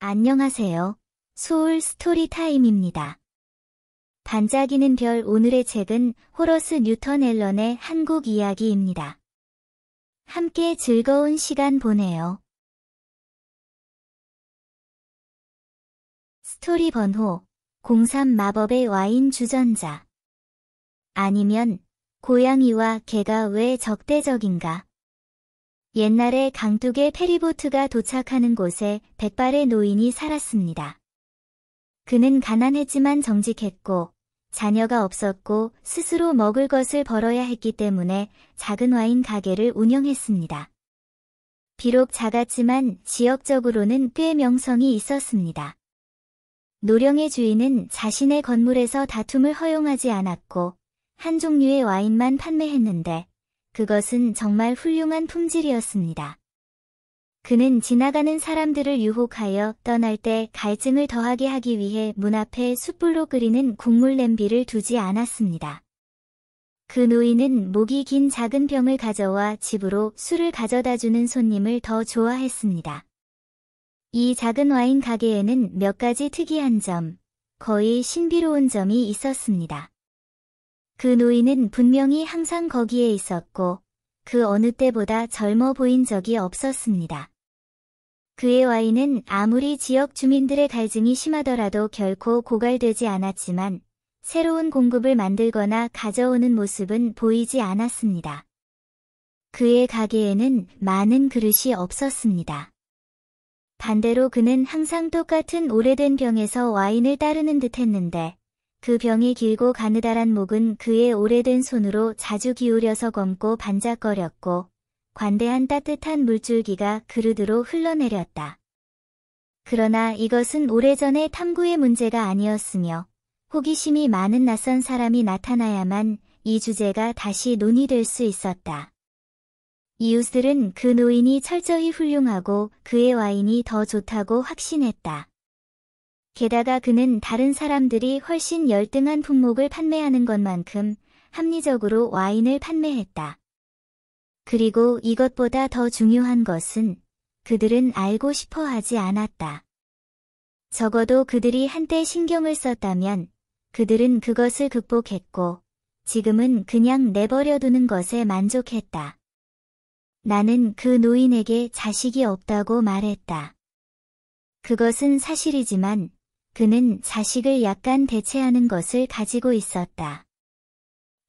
안녕하세요. 소울 스토리타임입니다. 반짝이는 별. 오늘의 책은 호러스 뉴턴 앨런의 한국 이야기입니다. 함께 즐거운 시간 보내요. 스토리 번호 03 마법의 와인 주전자. 아니면 고양이와 개가 왜 적대적인가? 옛날에 강둑의 페리보트가 도착하는 곳에 백발의 노인이 살았습니다. 그는 가난했지만 정직했고 자녀가 없었고 스스로 먹을 것을 벌어야 했기 때문에 작은 와인 가게를 운영했습니다. 비록 작았지만 지역적으로는 꽤 명성이 있었습니다. 노령의 주인은 자신의 건물에서 다툼을 허용하지 않았고 한 종류의 와인만 판매했는데 그것은 정말 훌륭한 품질이었습니다. 그는 지나가는 사람들을 유혹하여 떠날 때 갈증을 더하게 하기 위해 문 앞에 숯불로 끓이는 국물 냄비를 두지 않았습니다. 그 노인은 목이 긴 작은 병을 가져와 집으로 술을 가져다주는 손님을 더 좋아했습니다. 이 작은 와인 가게에는 몇 가지 특이한 점, 거의 신비로운 점이 있었습니다. 그 노인은 분명히 항상 거기에 있었고 그 어느 때보다 젊어 보인 적이 없었습니다. 그의 와인은 아무리 지역 주민들의 갈증이 심하더라도 결코 고갈되지 않았지만 새로운 공급을 만들거나 가져오는 모습은 보이지 않았습니다. 그의 가게에는 많은 그릇이 없었습니다. 반대로 그는 항상 똑같은 오래된 병에서 와인을 따르는 듯 했는데 그 병의 길고 가느다란 목은 그의 오래된 손으로 자주 기울여서 검고 반짝거렸고 관대한 따뜻한 물줄기가 그릇으로 흘러내렸다. 그러나 이것은 오래전의 탐구의 문제가 아니었으며 호기심이 많은 낯선 사람이 나타나야만 이 주제가 다시 논의될 수 있었다. 이웃들은 그 노인이 철저히 훌륭하고 그의 와인이 더 좋다고 확신했다. 게다가 그는 다른 사람들이 훨씬 열등한 품목을 판매하는 것만큼 합리적으로 와인을 판매했다. 그리고 이것보다 더 중요한 것은 그들은 알고 싶어 하지 않았다. 적어도 그들이 한때 신경을 썼다면 그들은 그것을 극복했고 지금은 그냥 내버려 두는 것에 만족했다. 나는 그 노인에게 자식이 없다고 말했다. 그것은 사실이지만 그는 자식을 약간 대체하는 것을 가지고 있었다.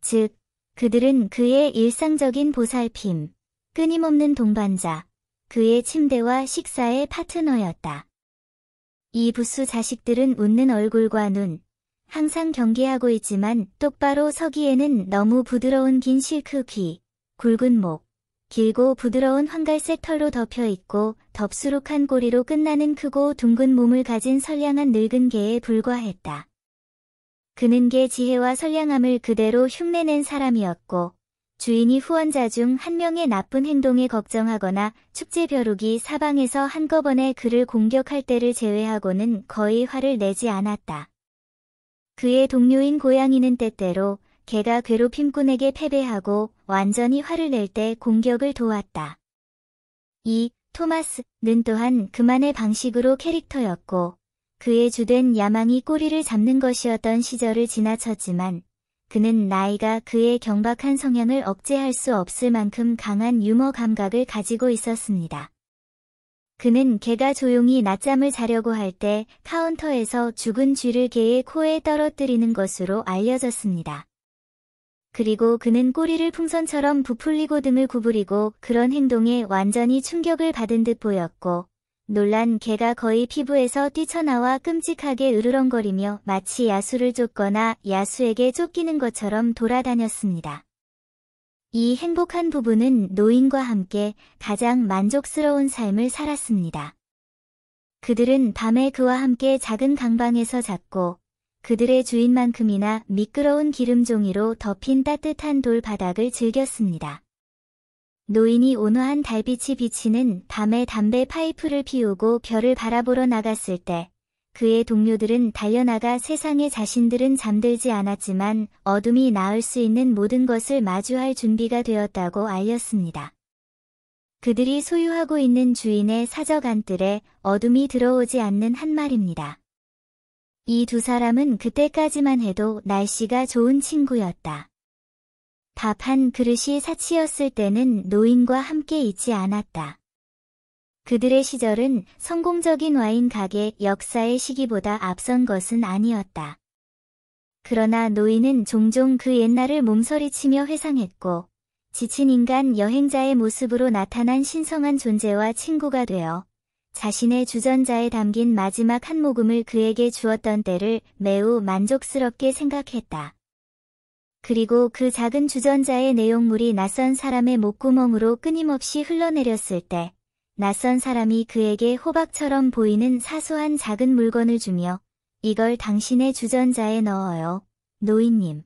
즉, 그들은 그의 일상적인 보살핌, 끊임없는 동반자, 그의 침대와 식사의 파트너였다. 이 부수 자식들은 웃는 얼굴과 눈, 항상 경계하고 있지만 똑바로 서기에는 너무 부드러운 긴 실크 귀, 굵은 목, 길고 부드러운 황갈색 털로 덮여 있고 덥수룩한 꼬리로 끝나는 크고 둥근 몸을 가진 선량한 늙은 개에 불과했다. 그는 개 지혜와 선량함을 그대로 흉내낸 사람이었고 주인이 후원자 중 한 명의 나쁜 행동에 걱정하거나 축제 벼룩이 사방에서 한꺼번에 그를 공격할 때를 제외하고는 거의 화를 내지 않았다. 그의 동료인 고양이는 때때로 개가 괴롭힘꾼에게 패배하고 완전히 화를 낼 때 공격을 도왔다. 이 토마스는 또한 그만의 방식으로 캐릭터였고 그의 주된 야망이 꼬리를 잡는 것이었던 시절을 지나쳤지만 그는 나이가 그의 경박한 성향을 억제할 수 없을 만큼 강한 유머 감각을 가지고 있었습니다. 그는 개가 조용히 낮잠을 자려고 할 때 카운터에서 죽은 쥐를 개의 코에 떨어뜨리는 것으로 알려졌습니다. 그리고 그는 꼬리를 풍선처럼 부풀리고 등을 구부리고 그런 행동에 완전히 충격을 받은 듯 보였고 놀란 개가 거의 피부에서 뛰쳐나와 끔찍하게 으르렁거리며 마치 야수를 쫓거나 야수에게 쫓기는 것처럼 돌아다녔습니다. 이 행복한 부부는 노인과 함께 가장 만족스러운 삶을 살았습니다. 그들은 밤에 그와 함께 작은 강방에서 잤고 그들의 주인만큼이나 미끄러운 기름종이로 덮인 따뜻한 돌 바닥을 즐겼습니다. 노인이 온화한 달빛이 비치는 밤에 담배 파이프를 피우고 별을 바라보러 나갔을 때 그의 동료들은 달려나가 세상에 자신들은 잠들지 않았지만 어둠이 나을 수 있는 모든 것을 마주할 준비가 되었다고 알렸습니다. 그들이 소유하고 있는 주인의 사적 안뜰에 어둠이 들어오지 않는 한 말입니다. 이 두 사람은 그때까지만 해도 날씨가 좋은 친구였다. 밥 한 그릇이 사치였을 때는 노인과 함께 있지 않았다. 그들의 시절은 성공적인 와인 가게 역사의 시기보다 앞선 것은 아니었다. 그러나 노인은 종종 그 옛날을 몸서리치며 회상했고 지친 인간 여행자의 모습으로 나타난 신성한 존재와 친구가 되어 자신의 주전자에 담긴 마지막 한 모금을 그에게 주었던 때를 매우 만족스럽게 생각했다. 그리고 그 작은 주전자의 내용물이 낯선 사람의 목구멍으로 끊임없이 흘러내렸을 때 낯선 사람이 그에게 호박처럼 보이는 사소한 작은 물건을 주며 이걸 당신의 주전자에 넣어요, 노인님.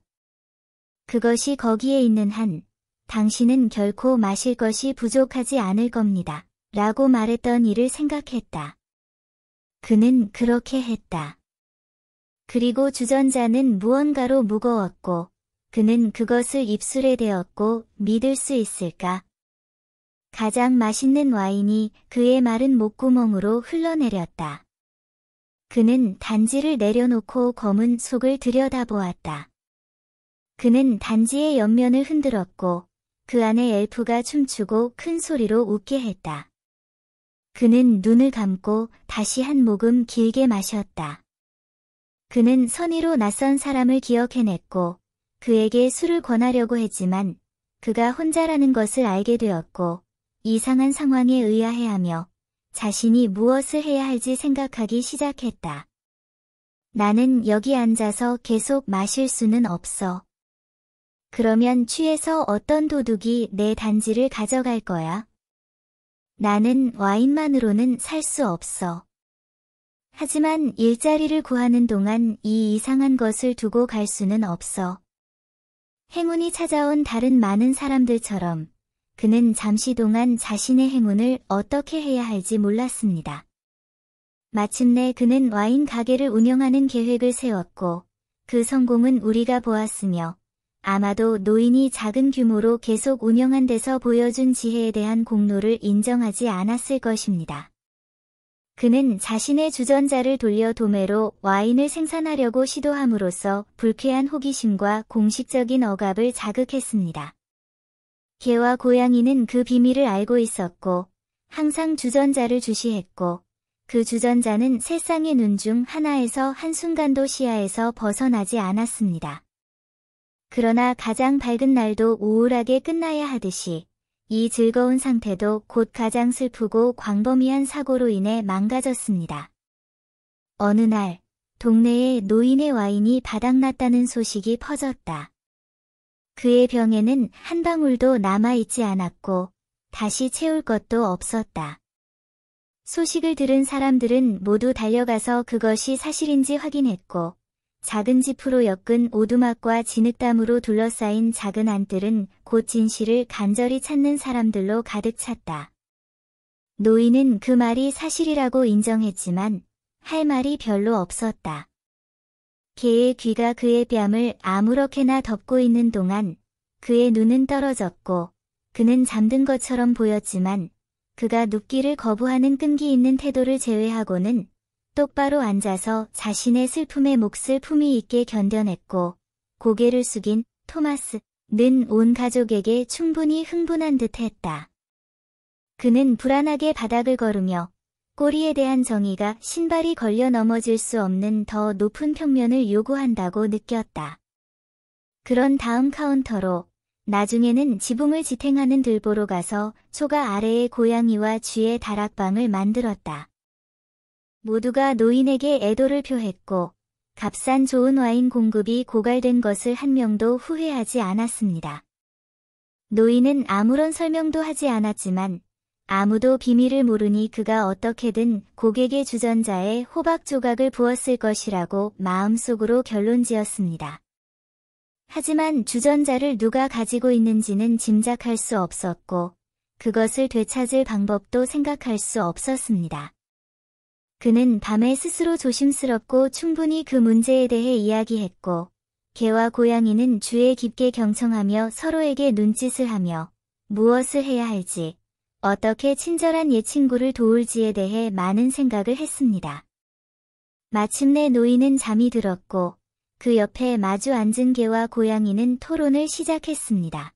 그것이 거기에 있는 한 당신은 결코 마실 것이 부족하지 않을 겁니다. 라고 말했던 일을 생각했다. 그는 그렇게 했다. 그리고 주전자는 무언가로 무거웠고 그는 그것을 입술에 대었고 믿을 수 있을까? 가장 맛있는 와인이 그의 마른 목구멍으로 흘러내렸다. 그는 단지를 내려놓고 검은 속을 들여다보았다. 그는 단지의 옆면을 흔들었고 그 안에 엘프가 춤추고 큰 소리로 웃게 했다. 그는 눈을 감고 다시 한 모금 길게 마셨다. 그는 선의로 낯선 사람을 기억해냈고 그에게 술을 권하려고 했지만 그가 혼자라는 것을 알게 되었고 이상한 상황에 의아해하며 자신이 무엇을 해야 할지 생각하기 시작했다. 나는 여기 앉아서 계속 마실 수는 없어. 그러면 취해서 어떤 도둑이 내 단지를 가져갈 거야? 나는 와인만으로는 살 수 없어. 하지만 일자리를 구하는 동안 이 이상한 것을 두고 갈 수는 없어. 행운이 찾아온 다른 많은 사람들처럼 그는 잠시 동안 자신의 행운을 어떻게 해야 할지 몰랐습니다. 마침내 그는 와인 가게를 운영하는 계획을 세웠고 그 성공은 우리가 보았으며 아마도 노인이 작은 규모로 계속 운영한 데서 보여준 지혜에 대한 공로를 인정하지 않았을 것입니다. 그는 자신의 주전자를 돌려 도매로 와인을 생산하려고 시도함으로써 불쾌한 호기심과 공식적인 억압을 자극했습니다. 개와 고양이는 그 비밀을 알고 있었고 항상 주전자를 주시했고 그 주전자는 세 쌍의 눈 중 하나에서 한순간도 시야에서 벗어나지 않았습니다. 그러나 가장 밝은 날도 우울하게 끝나야 하듯이 이 즐거운 상태도 곧 가장 슬프고 광범위한 사고로 인해 망가졌습니다. 어느 날 동네에 노인의 와인이 바닥났다는 소식이 퍼졌다. 그의 병에는 한 방울도 남아있지 않았고 다시 채울 것도 없었다. 소식을 들은 사람들은 모두 달려가서 그것이 사실인지 확인했고 작은 지프로 엮은 오두막과 진흙담으로 둘러싸인 작은 안뜰은 곧 진실을 간절히 찾는 사람들로 가득 찼다. 노인은 그 말이 사실이라고 인정했지만 할 말이 별로 없었다. 개의 귀가 그의 뺨을 아무렇게나 덮고 있는 동안 그의 눈은 떨어졌고 그는 잠든 것처럼 보였지만 그가 눕기를 거부하는 끈기 있는 태도를 제외하고는 똑바로 앉아서 자신의 슬픔의 몫을 품위 있게 견뎌냈고 고개를 숙인 토마스는 온 가족에게 충분히 흥분한 듯 했다. 그는 불안하게 바닥을 걸으며 꼬리에 대한 정의가 신발이 걸려 넘어질 수 없는 더 높은 평면을 요구한다고 느꼈다. 그런 다음 카운터로 나중에는 지붕을 지탱하는 들보로 가서 초가 아래의 고양이와 쥐의 다락방을 만들었다. 모두가 노인에게 애도를 표했고 값싼 좋은 와인 공급이 고갈된 것을 한 명도 후회하지 않았습니다. 노인은 아무런 설명도 하지 않았지만 아무도 비밀을 모르니 그가 어떻게든 고객의 주전자에 호박 조각을 부었을 것이라고 마음속으로 결론지었습니다. 하지만 주전자를 누가 가지고 있는지는 짐작할 수 없었고 그것을 되찾을 방법도 생각할 수 없었습니다. 그는 밤에 스스로 조심스럽고 충분히 그 문제에 대해 이야기했고 개와 고양이는 주에 깊게 경청하며 서로에게 눈짓을 하며 무엇을 해야 할지 어떻게 친절한 옛 친구를 도울지에 대해 많은 생각을 했습니다. 마침내 노인은 잠이 들었고 그 옆에 마주 앉은 개와 고양이는 토론을 시작했습니다.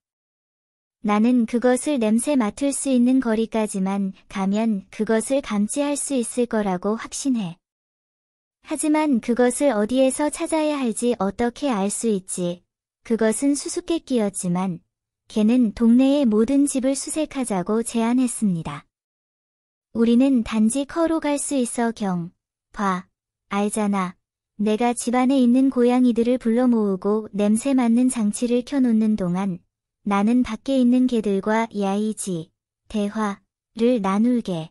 나는 그것을 냄새 맡을 수 있는 거리까지만 가면 그것을 감지할 수 있을 거라고 확신해. 하지만 그것을 어디에서 찾아야 할지 어떻게 알 수 있지? 그것은 수수께끼였지만 개는 동네의 모든 집을 수색하자고 제안했습니다. 우리는 단지 커로 갈 수 있어 봐. 알잖아. 내가 집안에 있는 고양이들을 불러 모으고 냄새 맡는 장치를 켜놓는 동안 나는 밖에 있는 개들과 대화를 나눌게.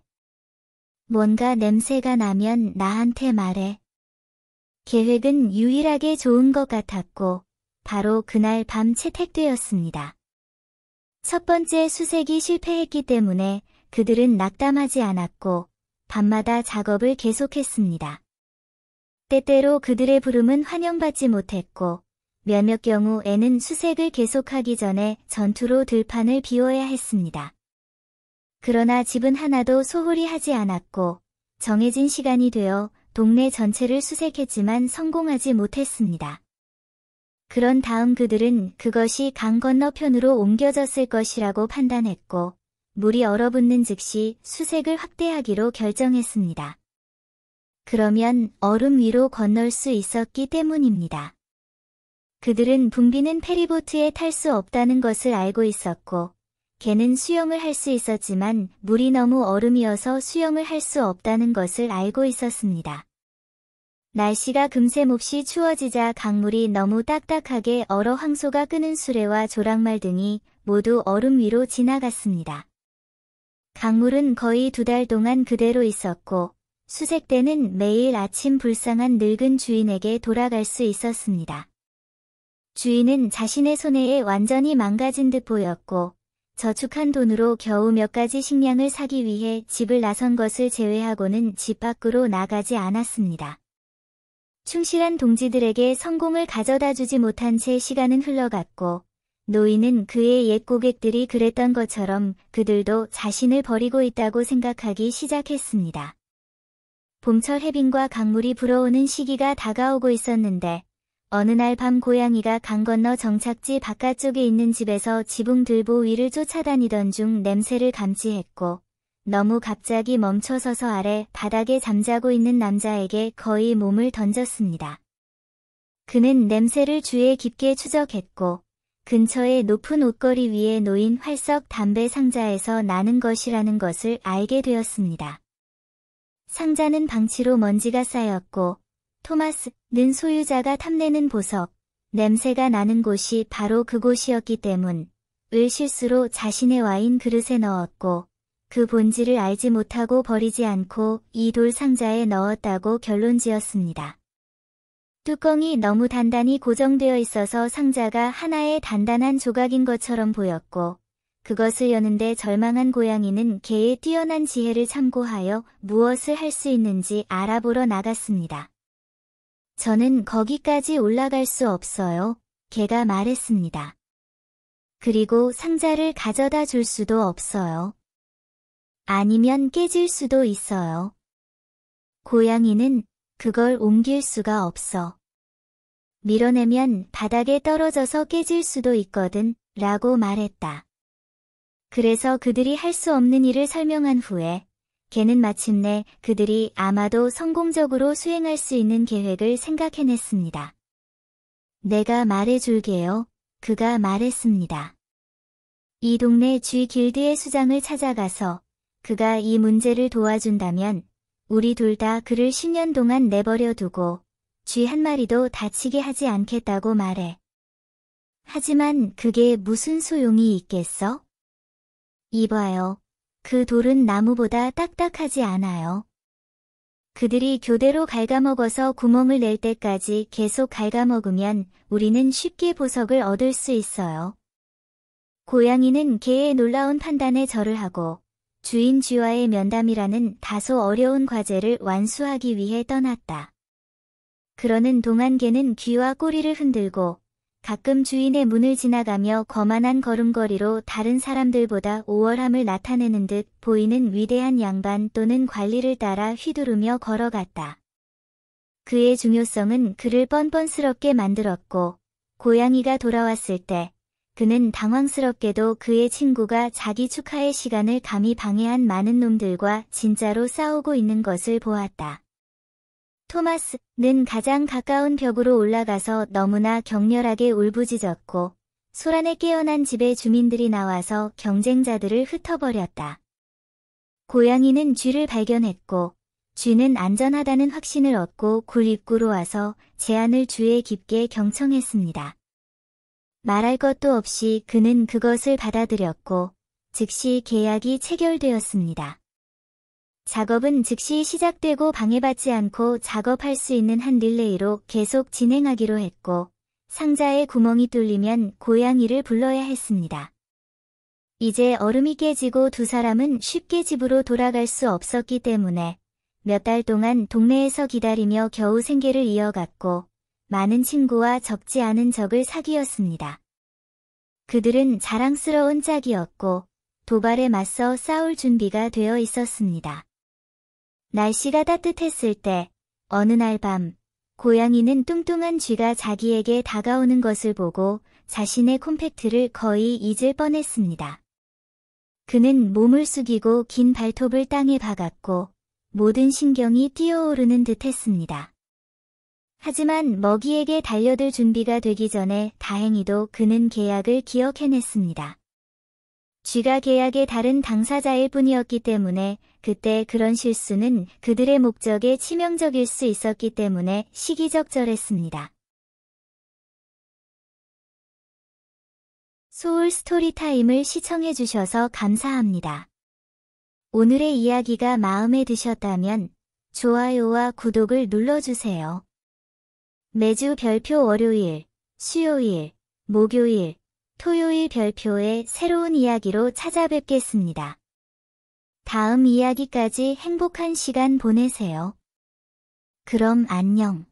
뭔가 냄새가 나면 나한테 말해. 계획은 유일하게 좋은 것 같았고 바로 그날 밤 채택되었습니다. 첫 번째 수색이 실패했기 때문에 그들은 낙담하지 않았고 밤마다 작업을 계속했습니다. 때때로 그들의 부름은 환영받지 못했고 몇몇 경우에는 수색을 계속하기 전에 전투로 들판을 비워야 했습니다. 그러나 집은 하나도 소홀히 하지 않았고 정해진 시간이 되어 동네 전체를 수색했지만 성공하지 못했습니다. 그런 다음 그들은 그것이 강 건너편으로 옮겨졌을 것이라고 판단했고 물이 얼어붙는 즉시 수색을 확대하기로 결정했습니다. 그러면 얼음 위로 건널 수 있었기 때문입니다. 그들은 붐비는 페리보트에 탈 수 없다는 것을 알고 있었고 개는 수영을 할 수 있었지만 물이 너무 얼음이어서 수영을 할 수 없다는 것을 알고 있었습니다. 날씨가 금세 몹시 추워지자 강물이 너무 딱딱하게 얼어 황소가 끄는 수레와 조랑말 등이 모두 얼음 위로 지나갔습니다. 강물은 거의 2달 동안 그대로 있었고 수색 때는 매일 아침 불쌍한 늙은 주인에게 돌아갈 수 있었습니다. 주인은 자신의 손해에 완전히 망가진 듯 보였고 저축한 돈으로 겨우 몇 가지 식량을 사기 위해 집을 나선 것을 제외하고는 집 밖으로 나가지 않았습니다. 충실한 동지들에게 성공을 가져다 주지 못한 채 시간은 흘러갔고 노인은 그의 옛 고객들이 그랬던 것처럼 그들도 자신을 버리고 있다고 생각하기 시작했습니다. 봄철 해빙과 강물이 불어오는 시기가 다가오고 있었는데 어느 날 밤 고양이가 강 건너 정착지 바깥쪽에 있는 집에서 지붕들보 위를 쫓아다니던 중 냄새를 감지했고 너무 갑자기 멈춰서서 아래 바닥에 잠자고 있는 남자에게 거의 몸을 던졌습니다. 그는 냄새를 주위에 깊게 추적했고 근처의 높은 옷걸이 위에 놓인 활석 담배 상자에서 나는 것이라는 것을 알게 되었습니다. 상자는 방치로 먼지가 쌓였고 토마스는 소유자가 탐내는 보석, 냄새가 나는 곳이 바로 그곳이었기 때문을 실수로 자신의 와인 그릇에 넣었고 그 본질을 알지 못하고 버리지 않고 이 돌 상자에 넣었다고 결론지었습니다. 뚜껑이 너무 단단히 고정되어 있어서 상자가 하나의 단단한 조각인 것처럼 보였고 그것을 여는데 절망한 고양이는 개의 뛰어난 지혜를 참고하여 무엇을 할 수 있는지 알아보러 나갔습니다. 저는 거기까지 올라갈 수 없어요. 개가 말했습니다. 그리고 상자를 가져다 줄 수도 없어요. 아니면 깨질 수도 있어요. 고양이는 그걸 옮길 수가 없어. 밀어내면 바닥에 떨어져서 깨질 수도 있거든, 라고 말했다. 그래서 그들이 할 수 없는 일을 설명한 후에 개는 마침내 그들이 아마도 성공적으로 수행할 수 있는 계획을 생각해냈습니다. 내가 말해줄게요. 그가 말했습니다. 이 동네 쥐 길드의 수장을 찾아가서 그가 이 문제를 도와준다면 우리 둘 다 그를 10년 동안 내버려 두고 쥐 한 마리도 다치게 하지 않겠다고 말해. 하지만 그게 무슨 소용이 있겠어? 이봐요. 그 돌은 나무보다 딱딱하지 않아요. 그들이 교대로 갉아먹어서 구멍을 낼 때까지 계속 갉아먹으면 우리는 쉽게 보석을 얻을 수 있어요. 고양이는 개의 놀라운 판단에 절을 하고 주인 쥐와의 면담이라는 다소 어려운 과제를 완수하기 위해 떠났다. 그러는 동안 개는 귀와 꼬리를 흔들고 가끔 주인의 문을 지나가며 거만한 걸음걸이로 다른 사람들보다 우월함을 나타내는 듯 보이는 위대한 양반 또는 관리를 따라 휘두르며 걸어갔다. 그의 중요성은 그를 뻔뻔스럽게 만들었고, 고양이가 돌아왔을 때 그는 당황스럽게도 그의 친구가 자기 축하의 시간을 감히 방해한 많은 놈들과 진짜로 싸우고 있는 것을 보았다. 토마스는 가장 가까운 벽으로 올라가서 너무나 격렬하게 울부짖었고, 소란에 깨어난 집의 주민들이 나와서 경쟁자들을 흩어버렸다. 고양이는 쥐를 발견했고, 쥐는 안전하다는 확신을 얻고 굴 입구로 와서 제안을 쥐에 깊게 경청했습니다. 말할 것도 없이 그는 그것을 받아들였고, 즉시 계약이 체결되었습니다. 작업은 즉시 시작되고 방해받지 않고 작업할 수 있는 한 릴레이로 계속 진행하기로 했고, 상자에 구멍이 뚫리면 고양이를 불러야 했습니다. 이제 얼음이 깨지고 두 사람은 쉽게 집으로 돌아갈 수 없었기 때문에 몇 달 동안 동네에서 기다리며 겨우 생계를 이어갔고, 많은 친구와 적지 않은 적을 사귀었습니다. 그들은 자랑스러운 짝이었고, 도발에 맞서 싸울 준비가 되어 있었습니다. 날씨가 따뜻했을 때, 어느 날 밤, 고양이는 뚱뚱한 쥐가 자기에게 다가오는 것을 보고 자신의 콤팩트를 거의 잊을 뻔했습니다. 그는 몸을 숙이고 긴 발톱을 땅에 박았고, 모든 신경이 뛰어오르는 듯 했습니다. 하지만 먹이에게 달려들 준비가 되기 전에 다행히도 그는 계약을 기억해냈습니다. 쥐가 계약의 다른 당사자일 뿐이었기 때문에 그때 그런 실수는 그들의 목적에 치명적일 수 있었기 때문에 시기적절했습니다. 소울 스토리타임을 시청해주셔서 감사합니다. 오늘의 이야기가 마음에 드셨다면 좋아요와 구독을 눌러주세요. 매주 별표 월요일, 수요일, 목요일, 토요일 별표의 새로운 이야기로 찾아뵙겠습니다. 다음 이야기까지 행복한 시간 보내세요. 그럼 안녕.